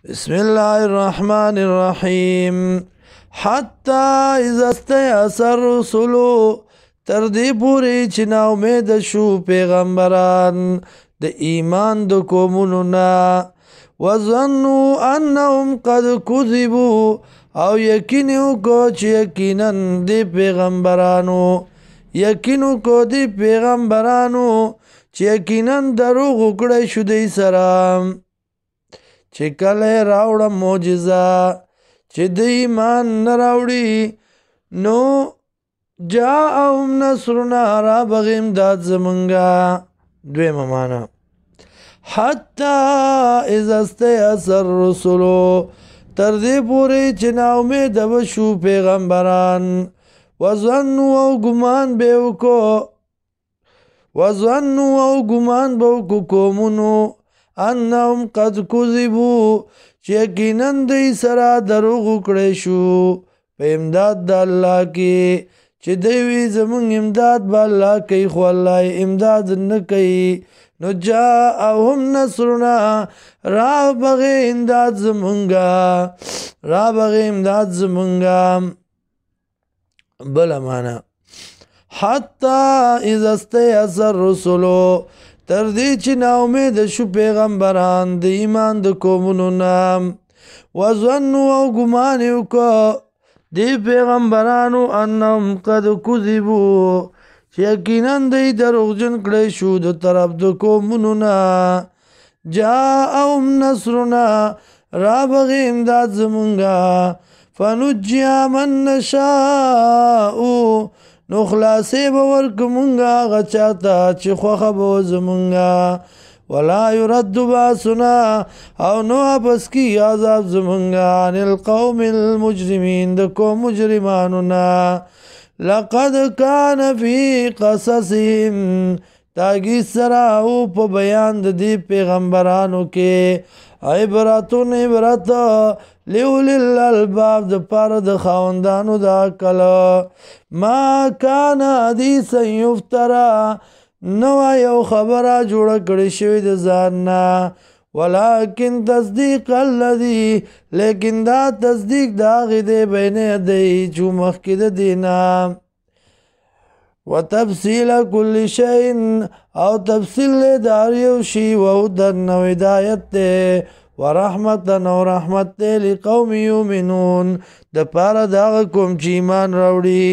بسم الله الرحمن الرحیم حتی اذا استیأس الرسل تر دې پورې چې نا امید شو پیغمبران د ایمان د قومونو نه وظنوا انهم قد كذبوا او یقین وکړو چې یقینا د پیغمبرانو چې یقینا دروغ وکړی شو دوی سره چې کله راوړه معجزه چې د ایمان نه راوړي نو جاءهم نصرنا را بغي امداد زمونږه دویمه معنا حتی اذا استیأس الرسل تر دې پورې چې نا امیده وشو پیغمبران وظنوا او ګمان به وکړو قومونو انهم قد كذبوا چې یقینا دوی سره دروغ وکړی شو په امداد د الله کې چې دوی زمونږ امداد به الله کوي خو الله امداد نه کوي نو جاءهم نصرنا را بغي امداد زمونږه بله معنا حتی اذا استیأس الرسل تر دې چې نا امید شو پیغمبران د ایمان د قومونو نه وظنوا او ګمان وکړو دی پیغمبرانو انهم قد كذبوا چې یقینا دوی دروغجن کړی شو د طرف د قومونو نه جاءهم نصرنا را بغي امداد زمونږه فنجي من نشاء نو خلاصې به ورکړو مونږه هغه چاته چې خوښه به زمونږه ولا يرد باسنا او نو واپس کی عذاب زمونږه عن القوم المجرمین د قوم مجرمانو نه لقد كان في قصصهم تاګي سره او په بیان د دې پیغمبرانو کې عبرت لأولي الألباب د پاره د خاوندانو د عقل ما كان حديثا يفترى نو یو خبره جوړه کړی شوی د ځان نه ولكن تصديق الذي لیکن دا تصدیق دا غده بین دی جو مخکې د دینه وتفصيل كل شيء او تفصيل دار یو شی وهدن و هدایت ورحمتا او رحمت لقوم یؤمنون د پاره دا کوم چې ایمان راوړي